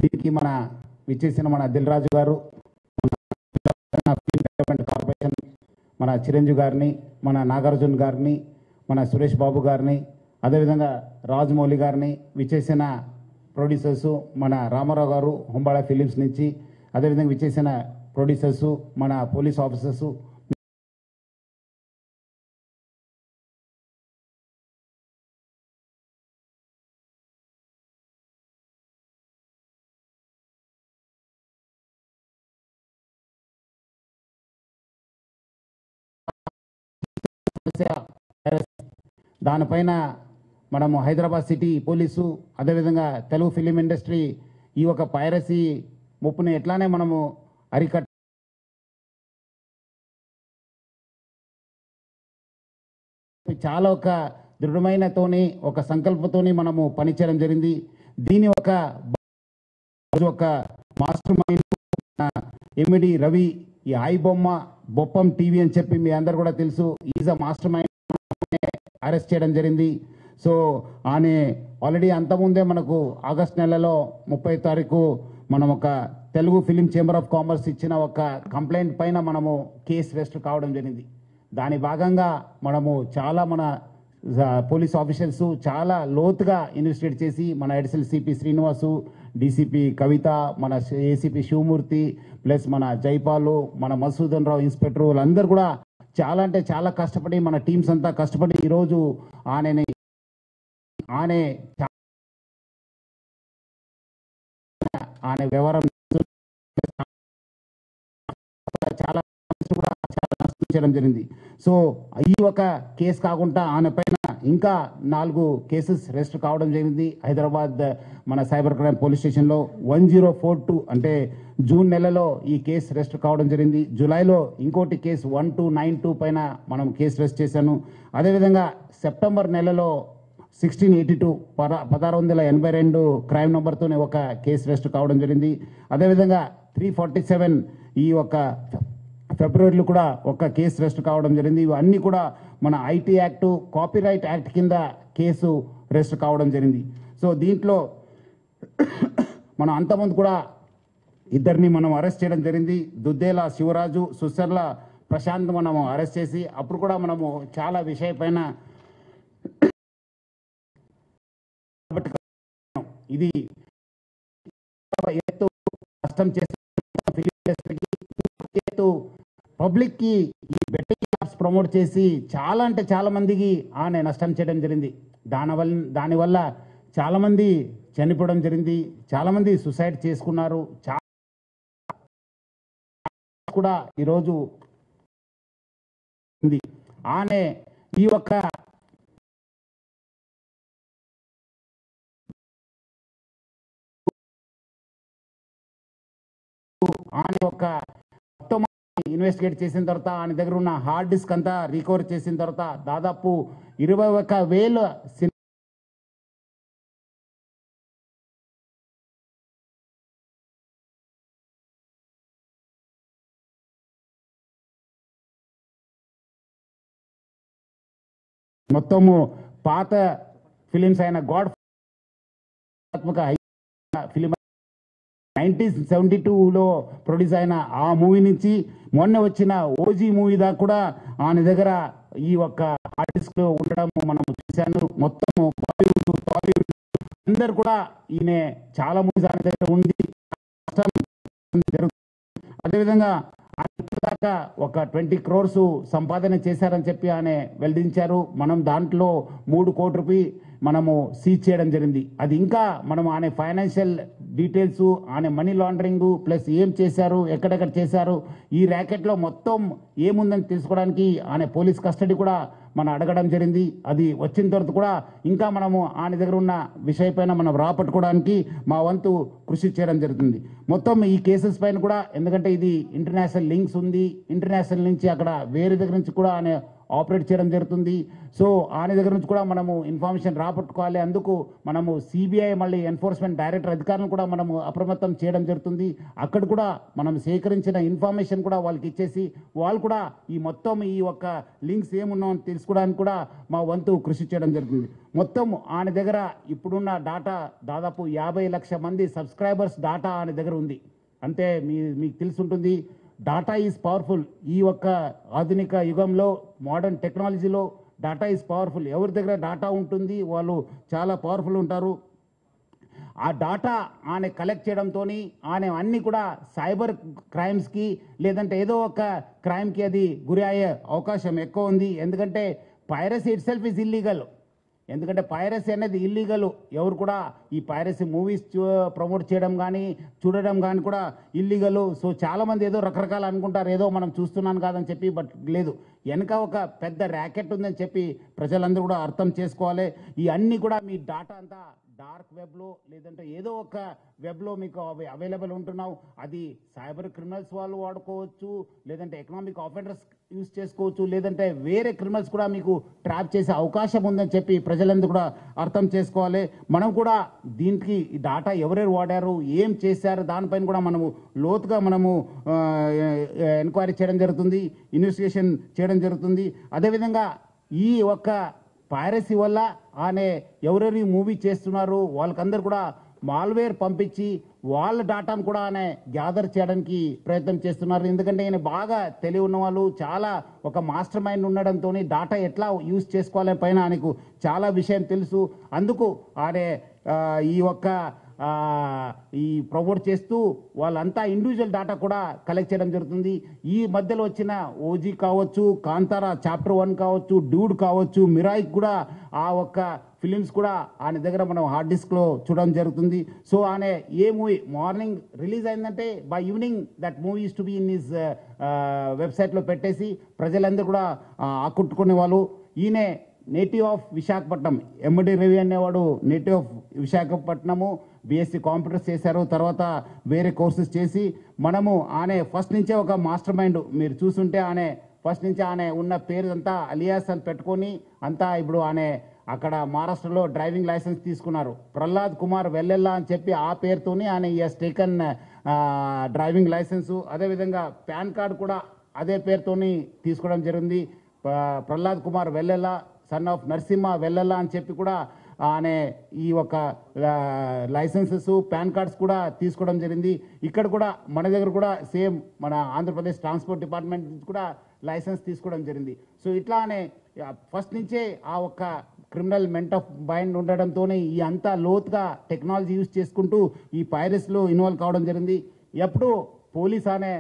దీనికి మన విచ్చేసిన మన దిల్ రాజు గారు, కార్పొరేషన్ మన చిరంజీవి గారిని, మన నాగార్జున గారిని, మన సురేష్ బాబు గారిని, అదేవిధంగా రాజమౌళి గారిని, విచ్చేసిన ప్రొడ్యూసర్సు మన రామారావు గారు హొంబాళ ఫిలిమ్స్ నుంచి, అదేవిధంగా విచ్చేసిన ప్రొడ్యూసర్సు మన పోలీస్ ఆఫీసర్సు, దానిపైన మనము హైదరాబాద్ సిటీ పోలీసు, అదేవిధంగా తెలుగు ఫిలిం ఇండస్ట్రీ ఈ ఒక పైరసీ ముప్పుని ఎట్లానే మనము అరికట్ట చాలా ఒక దృఢమైనతోని ఒక సంకల్పంతోని మనము పనిచేయడం జరిగింది. దీని ఒక మాస్టర్ మైండ్ ఎమిడి రవి, ఈ ఐ బొమ్మ బొప్పం టీవీ అని చెప్పి మీ అందరు కూడా తెలుసు, is a master mind arrest చేయడం జరిగింది. సో ఆయన ఆల్రెడీ అంతకుముందే మనకు ఆగస్ట్ నెలలో 30 తారీఖు మనం ఒక Telugu film chamber of commerce ఇచ్చిన ఒక కంప్లైంట్ పైన మనము కేసు రిజిస్టర్ కావడం జరిగింది. దాని భాగంగా మనము చాలా మన పోలీస్ ఆఫీసర్స్ చాలా లోతుగా ఇన్వెస్టిగేట్ చేసి మన అడిషనల్ సిపి శ్రీనివాసు, డీసీపీ కవిత, మన ఏసీపీ శివమూర్తి, ప్లస్ మన జైపాలు, మన మసూదన్ రావు ఇన్స్పెక్టర్, వాళ్ళందరూ కూడా చాలా అంటే చాలా కష్టపడి మన టీమ్స్ అంతా కష్టపడి ఈరోజు ఆయన వ్యవహారం చాలా చేయడం జరిగింది. సో ఈ ఒక కేసు కాకుండా ఆయన పైన ఇంకా 4 కేసెస్ రిజిస్టర్ కావడం జరిగింది. హైదరాబాద్ మన సైబర్ క్రైమ్ పోలీస్ స్టేషన్లో 1042 అంటే జూన్ నెలలో ఈ కేసు రిజిస్టర్ కావడం జరిగింది. జూలైలో ఇంకోటి కేసు 1292 పైన మనం కేసు రిజిస్టర్ చేశాను. అదేవిధంగా సెప్టెంబర్ నెలలో 1682 1682 క్రైమ్ నెంబర్తోనే ఒక కేసు రిజిస్టర్ కావడం జరిగింది. అదేవిధంగా 347 ఈ ఒక ఫిబ్రవరిలో కూడా ఒక కేసు రిజిస్టర్ కావడం జరిగింది. ఇవన్నీ కూడా మన ఐటీ యాక్ట్, కాపీరైట్ యాక్ట్ కింద కేసు రిజిస్టర్ కావడం జరిగింది. సో దీంట్లో మనం అంతకుముందు కూడా ఇద్దరిని మనం అరెస్ట్ చేయడం జరిగింది. దుద్దేల శివరాజు, సుసర్ల ప్రశాంత్ మనము అరెస్ట్ చేసి అప్పుడు కూడా మనము చాలా విషయపైన ఇది కష్టం చేసి పబ్లిక్ కి ఈ బెట్టింగ్ యాప్స్ ప్రమోట్ చేసి చాలా అంటే చాలా మందికి ఆయన నష్టం చేయడం జరిగింది. దానివల్ల చాలా మంది చనిపోవడం జరిగింది, చాలా మంది సూసైడ్ చేసుకున్నారు. చాలా కూడా ఈరోజు ఆయన ఈ ఒక్క ఆయన యొక్క ఇన్వెస్టిగేట్ చేసిన తర్వాత ఆయన దగ్గర ఉన్న హార్డ్ డిస్క్ అంతా రికవర్ చేసిన తర్వాత దాదాపు 21,000 మొత్తము పాత ఫిలిమ్స్ అయిన గాడ్ ఫిలిం 1972లో ప్రొడ్యూస్ అయిన ఆ మూవీ నుంచి మొన్న వచ్చిన ఓజీ మూవీ దాకా కూడా ఆయన దగ్గర ఈ ఒక్క ఆర్టిస్ట్ ఉండడం మనం చూశాను. మొత్తం బాలీవుడ్ టాలీవుడ్ అందరు కూడా ఈయన చాలా మూవీస్ ఆయన దగ్గర ఉంది. అదేవిధంగా దాకా ఒక 20 crores సంపాదన చేశారని చెప్పి ఆయన వెల్లడించారు. మనం దాంట్లో 3 కోట్ల రూపాయలు మనము సీజ్ చేయడం జరిగింది. అది ఇంకా మనం ఆయన ఫైనాన్షియల్ డీటెయిల్స్, ఆయన మనీ లాండరింగ్ ప్లస్ ఏం చేశారు, ఎక్కడెక్కడ చేశారు, ఈ ర్యాకెట్లో మొత్తం ఏముందని తెలుసుకోవడానికి ఆయన పోలీస్ కస్టడీ కూడా మనం అడగడం జరిగింది. అది వచ్చిన తర్వాత కూడా ఇంకా మనము ఆయన దగ్గర ఉన్న విషయపైన మనం రాపట్టుకోవడానికి మా వంతు కృషి చేయడం జరుగుతుంది. మొత్తం ఈ కేసెస్ పైన కూడా, ఎందుకంటే ఇది ఇంటర్నేషనల్ లింక్స్ ఉంది, ఇంటర్నేషనల్ నుంచి అక్కడ వేరే దగ్గర నుంచి కూడా ఆయన ఆపరేట్ చేయడం జరుగుతుంది. సో ఆయన దగ్గర నుంచి కూడా మనము ఇన్ఫర్మేషన్ రాబట్టుకోవాలి. అందుకు మనము సిబిఐ మళ్ళీ ఎన్ఫోర్స్మెంట్ డైరెక్టర్ అధికారులను కూడా మనము అప్రమత్తం చేయడం జరుగుతుంది. అక్కడ కూడా మనం సేకరించిన ఇన్ఫర్మేషన్ కూడా వాళ్ళకి ఇచ్చేసి వాళ్ళు కూడా ఈ మొత్తం ఈ ఒక్క లింక్స్ ఏమున్నాయో తెలుసుకోవడానికి కూడా మా వంతు కృషి చేయడం జరుగుతుంది. మొత్తం ఆయన దగ్గర ఇప్పుడున్న డాటా దాదాపు 50 లక్షల మంది సబ్స్క్రైబర్స్ డాటా ఆయన దగ్గర ఉంది. అంటే మీకు తెలుసుంటుంది, డాటా ఈజ్ పవర్ఫుల్. ఈ ఒక్క ఆధునిక యుగంలో మోడర్న్ టెక్నాలజీలో డాటా ఈజ్ పవర్ఫుల్. ఎవరి దగ్గర డాటా ఉంటుంది వాళ్ళు చాలా పవర్ఫుల్ ఉంటారు. ఆ డాటా ఆయన కలెక్ట్ చేయడంతో ఆయన అన్నీ కూడా సైబర్ క్రైమ్స్కి లేదంటే ఏదో ఒక క్రైమ్కి అది గురి అయ్యే అవకాశం ఎక్కువ ఉంది. ఎందుకంటే piracy itself is illegal. ఎందుకంటే పైరసీ అనేది ఇల్లీగల్. ఎవరు కూడా ఈ పైరసీ మూవీస్ ప్రమోట్ చేయడం కానీ చూడడం కానీ కూడా ఇల్లీగల్. సో చాలామంది ఏదో రకరకాలు అనుకుంటారు, ఏదో మనం చూస్తున్నాను కాదని చెప్పి. బట్ లేదు, వెనక ఒక పెద్ద ర్యాకెట్ ఉందని చెప్పి ప్రజలందరూ కూడా అర్థం చేసుకోవాలి. ఈ అన్నీ కూడా మీ డాటా అంతా డార్క్ వెబ్లో లేదంటే ఏదో ఒక వెబ్లో మీకు అవైలబుల్ ఉంటున్నావు. అది సైబర్ క్రిమినల్స్ వాళ్ళు వాడుకోవచ్చు, లేదంటే ఎకనామిక్ ఆఫెండర్స్ యూజ్ చేసుకోవచ్చు, లేదంటే వేరే క్రిమినల్స్ కూడా మీకు ట్రాప్ చేసే అవకాశం ఉందని చెప్పి ప్రజలందరూ కూడా అర్థం చేసుకోవాలి. మనం కూడా దీనికి ఈ డాటా ఎవరెవరు వాడారు, ఏం చేశారు, దానిపైన కూడా మనము లోతుగా మనము ఎంక్వైరీ చేయడం జరుగుతుంది, ఇన్వెస్టిగేషన్ చేయడం జరుగుతుంది. అదేవిధంగా ఈ ఒక్క పైరసీ వల్ల ఆయన ఎవరెవరు మూవీ చేస్తున్నారు వాళ్ళకందరూ కూడా మాల్వేర్ పంపించి వాళ్ళ డాటాను కూడా ఆయన గ్యాదర్ చేయడానికి ప్రయత్నం చేస్తున్నారు. ఎందుకంటే ఆయన బాగా తెలివి ఉన్న వాళ్ళు, చాలా ఒక మాస్టర్ మైండ్ ఉండడంతో డాటా ఎట్లా యూజ్ చేసుకోవాలని పైన ఆయనకు చాలా విషయం తెలుసు. అందుకు ఆయన ఈ ఒక్క ఈ ప్రమోట్ చేస్తూ వాళ్ళంతా ఇండివిజువల్ డాటా కూడా కలెక్ట్ చేయడం జరుగుతుంది. ఈ మధ్యలో వచ్చిన ఓజీ కావచ్చు, కాంతారా చాప్టర్ 1 కావచ్చు, డ్యూడ్ కావచ్చు, మిరాయిక్ కూడా ఆ ఒక్క ఫిలిమ్స్ కూడా ఆయన దగ్గర మనం హార్డ్ డిస్క్లో చూడడం జరుగుతుంది. సో ఆయన ఏ మూవీ మార్నింగ్ రిలీజ్ అయిందంటే by evening that movie use to be in his వెబ్సైట్లో పెట్టేసి ప్రజలందరూ కూడా ఆకట్టుకునే వాళ్ళు. ఈయన నేటివ్ ఆఫ్ విశాఖపట్నం, ఎండి రవి అనేవాడు native of Visakhapatnam. BSc computers చేశారు, తర్వాత వేరే కోర్సెస్ చేసి మనము ఆయన ఫస్ట్ నుంచే ఒక మాస్టర్ మైండ్. మీరు చూస్తుంటే ఆయన ఫస్ట్ నుంచి ఆయన ఉన్న పేరు అంతా అలియాస్ అని పెట్టుకొని అంతా ఇప్పుడు ఆయన అక్కడ మహారాష్ట్రలో డ్రైవింగ్ లైసెన్స్ తీసుకున్నారు. ప్రహ్లాద్ కుమార్ వెల్లెల్లా అని చెప్పి ఆ పేరుతోనే ఆయన ఈస్ టేకన్ డ్రైవింగ్ లైసెన్సు. అదేవిధంగా పాన్ కార్డు కూడా అదే పేరుతోని తీసుకోవడం జరిగింది. ప్రహ్లాద్ కుమార్ వెల్లెల్లా, సన్ ఆఫ్ నరసింహ వెల్లెల్లా అని చెప్పి కూడా ఆయన ఈ ఒక లైసెన్సెస్ పాన్ కార్డ్స్ కూడా తీసుకోవడం జరిగింది. ఇక్కడ కూడా మన దగ్గర కూడా సేమ్ మన ఆంధ్రప్రదేశ్ ట్రాన్స్పోర్ట్ డిపార్ట్మెంట్ నుంచి కూడా లైసెన్స్ తీసుకోవడం జరిగింది. సో ఇట్లానే ఫస్ట్ నుంచే ఆ ఒక్క క్రిమినల్ మెంట్ ఆఫ్ మైండ్ ఉండడంతోనే ఈ అంతా లోతుగా టెక్నాలజీ యూజ్ చేసుకుంటూ ఈ పైరసీలో ఇన్వాల్వ్ కావడం జరిగింది. ఎప్పుడు పోలీస్ అనే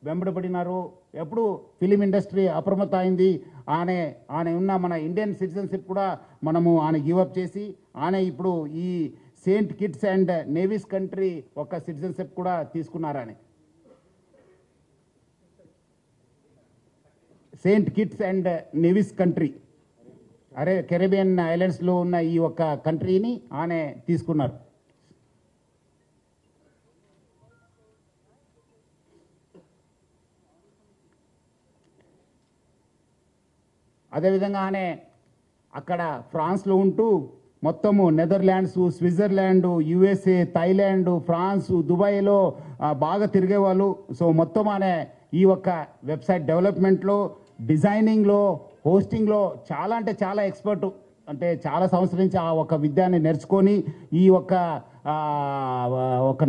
వెంబడబడినారు, ఎప్పుడు ఫిలిం ఇండస్ట్రీ అప్రమత్తం అయింది. ఆయన ఉన్న మన ఇండియన్ సిటిజన్షిప్ కూడా మనము ఆయన గివప్ చేసి ఆయన ఇప్పుడు ఈ Saint Kitts and Nevis country ఒక సిటిజన్షిప్ కూడా తీసుకున్నారు. ఆయన Saint Kitts and Nevis country Caribbean ఐలాండ్స్లో ఉన్న ఈ ఒక్క కంట్రీని ఆయన తీసుకున్నారు. అదేవిధంగా ఆయన అక్కడ ఫ్రాన్స్లో ఉంటూ మొత్తము Netherlands, Switzerland, USA, Thailand, France, దుబాయ్లో బాగా తిరిగేవాళ్ళు. సో మొత్తం ఆయన ఈ ఒక్క వెబ్సైట్ డెవలప్మెంట్లో, డిజైనింగ్లో, హోస్టింగ్లో చాలా అంటే చాలా ఎక్స్పర్టు. అంటే చాలా సంవత్సరం నుంచి ఆ ఒక విద్యాన్ని నేర్చుకొని ఈ ఒక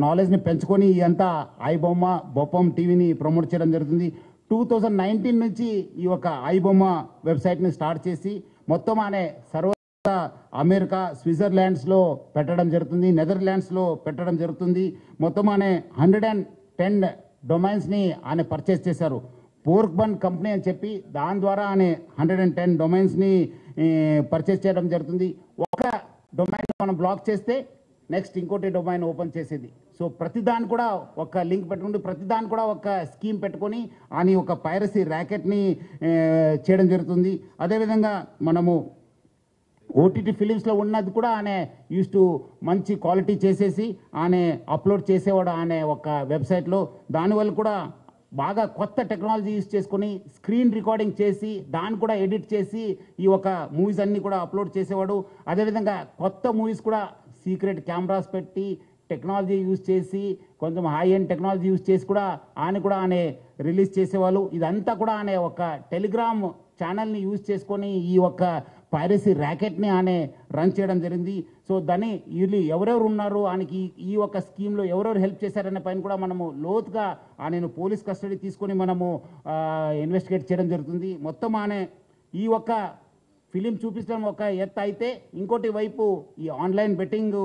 నాలెడ్జ్ని పెంచుకొని అంతా ఐబొమ్మ బొప్పం టీవీని ప్రమోట్ చేయడం జరుగుతుంది. 2019 నుంచి ఈ ఒక ఐబొమ్మ వెబ్సైట్ని స్టార్ట్ చేసి మొత్తం ఆయన సర్వత్రా అమెరికా, స్విట్జర్లాండ్స్లో పెట్టడం జరుగుతుంది, నెదర్లాండ్స్లో పెట్టడం జరుగుతుంది. మొత్తం ఆయన 110 డొమైన్స్ని ఆయన పర్చేస్ చేశారు. పోర్క్ బన్ కంపెనీ అని చెప్పి దాని ద్వారా ఆయన 110 డొమైన్స్ని పర్చేస్ చేయడం జరుగుతుంది. ఒక డొమైన్ మనం బ్లాక్ చేస్తే నెక్స్ట్ ఇంకోటి డొమైన్ ఓపెన్ చేసేది. సో ప్రతిదాన్ని కూడా ఒక లింక్ పెట్టుకుంటూ ప్రతిదాన్ని కూడా ఒక స్కీమ్ పెట్టుకొని అని ఒక పైరసీ ర్యాకెట్ని చేయడం జరుగుతుంది. అదేవిధంగా మనము ఓటీటీ ఫిలిమ్స్లో ఉన్నది కూడా ఆయన యూస్ టు మంచి క్వాలిటీ చేసేసి ఆయన అప్లోడ్ చేసేవాడు ఆయన ఒక వెబ్సైట్లో. దానివల్ల కూడా బాగా కొత్త టెక్నాలజీ యూజ్ చేసుకొని స్క్రీన్ రికార్డింగ్ చేసి దాన్ని కూడా ఎడిట్ చేసి ఈ ఒక మూవీస్ అన్నీ కూడా అప్లోడ్ చేసేవాడు. అదేవిధంగా కొత్త మూవీస్ కూడా సీక్రెట్ కెమెరాస్ పెట్టి టెక్నాలజీ యూజ్ చేసి కొంచెం హై ఎండ్ టెక్నాలజీ యూజ్ చేసి కూడా ఆయన రిలీజ్ చేసేవాళ్ళు. ఇదంతా కూడా ఆయన ఒక టెలిగ్రామ్ ఛానల్ని యూజ్ చేసుకొని ఈ ఒక పైరసీ ర్యాకెట్ని ఆయన రన్ చేయడం జరిగింది. సో దాన్ని వీళ్ళు ఎవరెవరు ఉన్నారు, ఆయనకి ఈ ఒక స్కీమ్లో ఎవరెవరు హెల్ప్ చేశారనే పైన కూడా మనము లోతుగా ఆయనను పోలీస్ కస్టడీ తీసుకొని మనము ఇన్వెస్టిగేట్ చేయడం జరుగుతుంది. మొత్తం ఆయన ఈ ఒక ఫిలిం చూపించడం ఒక ఎత్తు అయితే, ఇంకోటి వైపు ఈ ఆన్లైన్ బెట్టింగ్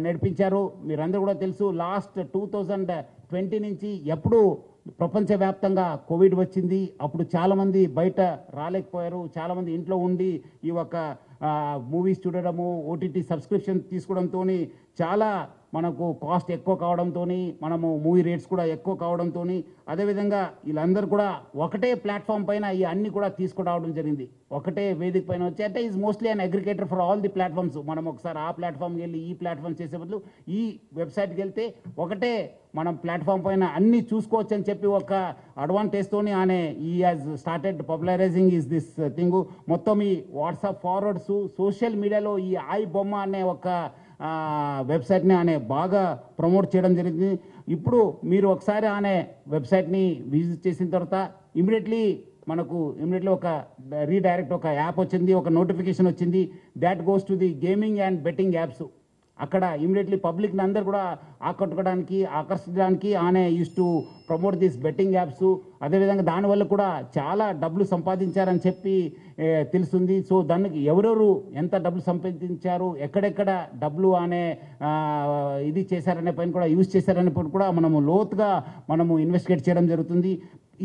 నడిపించారు. మీరందరూ కూడా తెలుసు, లాస్ట్ 2020 నుంచి ఎప్పుడు ప్రపంచవ్యాప్తంగా కోవిడ్ వచ్చింది, అప్పుడు చాలామంది బయట రాలేకపోయారు. చాలామంది ఇంట్లో ఉండి ఈ ఒక మూవీస్ చూడడము, ఓటీటీ సబ్స్క్రిప్షన్ తీసుకోవడంతో చాలా మనకు కాస్ట్ ఎక్కువ కావడంతో, మనము మూవీ రేట్స్ కూడా ఎక్కువ కావడంతో, అదేవిధంగా వీళ్ళందరూ కూడా ఒకటే ప్లాట్ఫామ్ పైన ఈ అన్ని కూడా తీసుకురావడం జరిగింది. ఒకటే వేదిక పైన వచ్చి, అంటే is mostly an aggregator for all the platforms. మనం ఒకసారి ఆ ప్లాట్ఫామ్కి వెళ్ళి ఈ ప్లాట్ఫామ్ చేసే బదులు ఈ వెబ్సైట్కి వెళ్తే ఒకటే మనం ప్లాట్ఫామ్ పైన అన్ని చూసుకోవచ్చు అని చెప్పి ఒక అడ్వాంటేజ్తోని ఆయన ఈ has started popularising is this thing. మొత్తం ఈ వాట్సాప్ ఫార్వర్డ్స్, సోషల్ మీడియాలో ఈ ఐ బొమ్మ అనే ఒక వెబ్సైట్ని ఆయన బాగా ప్రమోట్ చేయడం జరిగింది. ఇప్పుడు మీరు ఒకసారి ఆయన వెబ్సైట్ని విజిట్ చేసిన తర్వాత ఇమీడియట్లీ ఒక రీడైరెక్ట్ ఒక యాప్ వచ్చింది, ఒక నోటిఫికేషన్ వచ్చింది, that goes to the gaming and betting apps. అక్కడ ఇమీడియట్లీ పబ్లిక్ని అందరు కూడా ఆకర్షించడానికి ఆయన use to promote this betting apps. అదేవిధంగా దానివల్ల కూడా చాలా డబ్బులు సంపాదించారని చెప్పి తెలుస్తుంది. సో దానికి ఎవరెవరు ఎంత డబ్బులు సంపాదించారు, ఎక్కడెక్కడ డబ్బులు అనే ఇది చేశారనే పైన కూడా యూజ్ చేశారనే పైన కూడా మనము లోతుగా ఇన్వెస్టిగేట్ చేయడం జరుగుతుంది.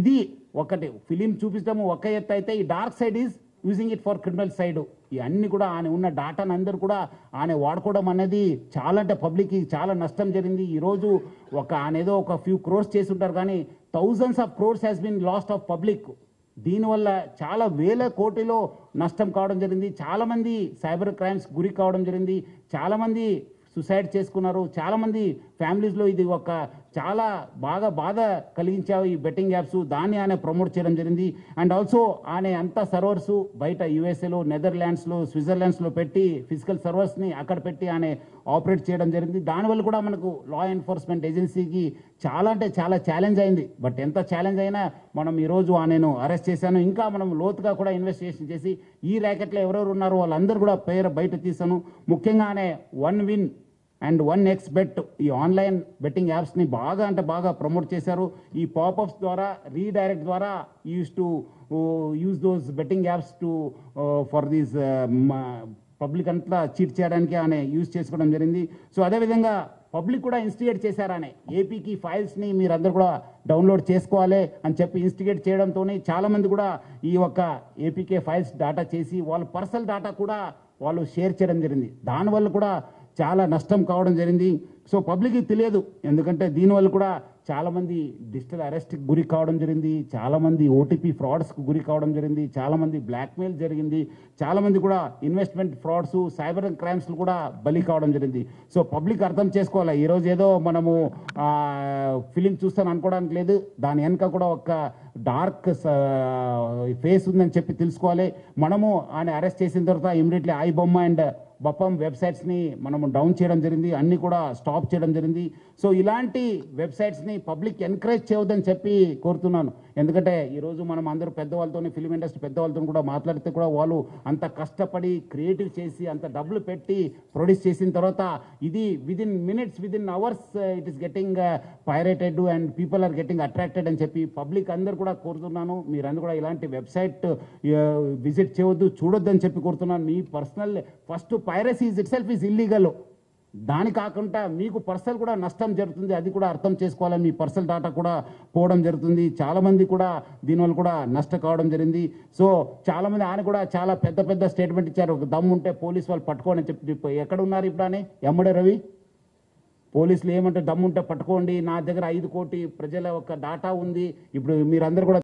ఇది ఒకటి ఫిలిం చూపించడము ఒక ఎత్తు అయితే, ఈ dark side is using it for criminal side. ఈ అన్ని కూడా ఆయన ఉన్న డాటాను అందరూ కూడా ఆయన వాడుకోవడం అనేది చాలా, అంటే పబ్లిక్కి చాలా నష్టం జరిగింది. ఈరోజు ఆయన ఏదో ఒక ఫ్యూ క్రోర్స్ చేసి ఉంటారు, కానీ thousands of crores has been lost of public. దీనివల్ల చాలా వేల కోటిలో నష్టం కావడం జరిగింది. చాలామంది సైబర్ క్రైమ్స్ గురి కావడం జరిగింది. చాలామంది సుసైడ్ చేసుకున్నారు. చాలామంది ఫ్యామిలీస్లో ఇది ఒక చాలా బాధ కలిగించావు ఈ బెట్టింగ్ యాప్స్. దాన్ని ఆయన ప్రమోట్ చేయడం జరిగింది. అండ్ ఆల్సో ఆయన అంతా సర్వర్స్ బయట యుఎస్ఏలో, నెదర్లాండ్స్లో, స్విట్జర్లాండ్స్లో పెట్టి ఫిజికల్ సర్వర్స్ని అక్కడ పెట్టి ఆయన ఆపరేట్ చేయడం జరిగింది. దానివల్ల కూడా మనకు లా ఎన్ఫోర్స్మెంట్ ఏజెన్సీకి చాలా, అంటే చాలా ఛాలెంజ్ అయింది. బట్ ఎంత ఛాలెంజ్ అయినా మనం ఈరోజు ఆయనను అరెస్ట్ చేశాను. ఇంకా మనం లోతుగా కూడా ఇన్వెస్టిగేషన్ చేసి ఈ ర్యాకెట్లో ఎవరెవరు ఉన్నారో వాళ్ళందరూ కూడా పేరు బయట తీసాను. ముఖ్యంగా ఆయన 1win అండ్ 1xBet ఈ ఆన్లైన్ బెట్టింగ్ యాప్స్ని బాగా ప్రమోట్ చేశారు. ఈ పాపప్స్ ద్వారా, రీడైరెక్ట్ ద్వారా use those betting apps for these public అంతా చీట్ చేయడానికి ఆయన యూజ్ చేసుకోవడం జరిగింది. సో అదేవిధంగా పబ్లిక్ కూడా ఇన్స్టిగేట్ చేశారు. ఆయన ఏపీకి ఫైల్స్ని మీరందరూ కూడా డౌన్లోడ్ చేసుకోవాలి అని చెప్పి ఇన్స్టిగేట్ చేయడంతో చాలామంది కూడా ఈ యొక్క ఏపీకే ఫైల్స్ డాటా చేసి వాళ్ళ పర్సనల్ డాటా కూడా వాళ్ళు షేర్ చేయడం జరిగింది. దానివల్ల కూడా చాలా నష్టం కావడం జరిగింది. సో పబ్లిక్కి తెలియదు, ఎందుకంటే దీనివల్ల కూడా చాలామంది డిజిటల్ అరెస్ట్కి గురి కావడం జరిగింది. చాలామంది ఓటీపీ ఫ్రాడ్స్కి గురి కావడం జరిగింది. చాలామంది బ్లాక్మెయిల్ జరిగింది. చాలామంది కూడా ఇన్వెస్ట్మెంట్ ఫ్రాడ్స్, సైబర్ క్రైమ్స్లు కూడా బలి కావడం జరిగింది. సో పబ్లిక్ అర్థం చేసుకోవాలి, ఈరోజు ఏదో మనము ఫిలిం చూస్తాను అనుకోవడానికి లేదు. దాని వెనుక కూడా ఒక డార్క్ ఫేస్ ఉందని చెప్పి తెలుసుకోవాలి. మనము ఆయన అరెస్ట్ చేసిన తర్వాత ఇమీడియట్లీ ఐ బొమ్మ అండ్ బప్పం వెబ్సైట్స్ని మనము డౌన్ చేయడం జరిగింది, అన్ని కూడా స్టాప్ చేయడం జరిగింది. సో ఇలాంటి వెబ్సైట్స్ని పబ్లిక్ ఎంకరేజ్ చేయవద్దని చెప్పి కోరుతున్నాను. ఎందుకంటే ఈరోజు మనం అందరూ పెద్దవాళ్ళతో, ఫిలిం ఇండస్ట్రీ పెద్దవాళ్ళతో కూడా మాట్లాడితే కూడా వాళ్ళు అంత కష్టపడి క్రియేటివ్ చేసి అంత డబ్బులు పెట్టి ప్రొడ్యూస్ చేసిన తర్వాత ఇది within minutes, within hours it is getting pirated and people are getting attracted అని చెప్పి పబ్లిక్ అందరు కూడా కోరుతున్నాను. మీరందరూ కూడా ఇలాంటి వెబ్సైట్ విజిట్ చేయవద్దు, చూడొద్దు అని చెప్పి కోరుతున్నాను. మీ personal first piracy itself is illegal. దాని కాకుండా మీకు పర్సనల్ కూడా నష్టం జరుగుతుంది, అది కూడా అర్థం చేసుకోవాలి. మీ పర్సనల్ డాటా కూడా పోవడం జరుగుతుంది. చాలామంది కూడా దీనివల్ల కూడా నష్టం కావడం జరిగింది. సో చాలామంది ఆయన కూడా చాలా పెద్ద స్టేట్మెంట్ ఇచ్చారు, దమ్ము ఉంటే పోలీస్ వాళ్ళు పట్టుకోండి అని చెప్పి. ఎక్కడ ఉన్నారు ఇప్పుడు అని ఎమ్మడే రవి? పోలీసులు ఏమంటే దమ్ముంటే పట్టుకోండి, నా దగ్గర 5 కోటి ప్రజల ఒక డాటా ఉంది. ఇప్పుడు మీరందరూ కూడా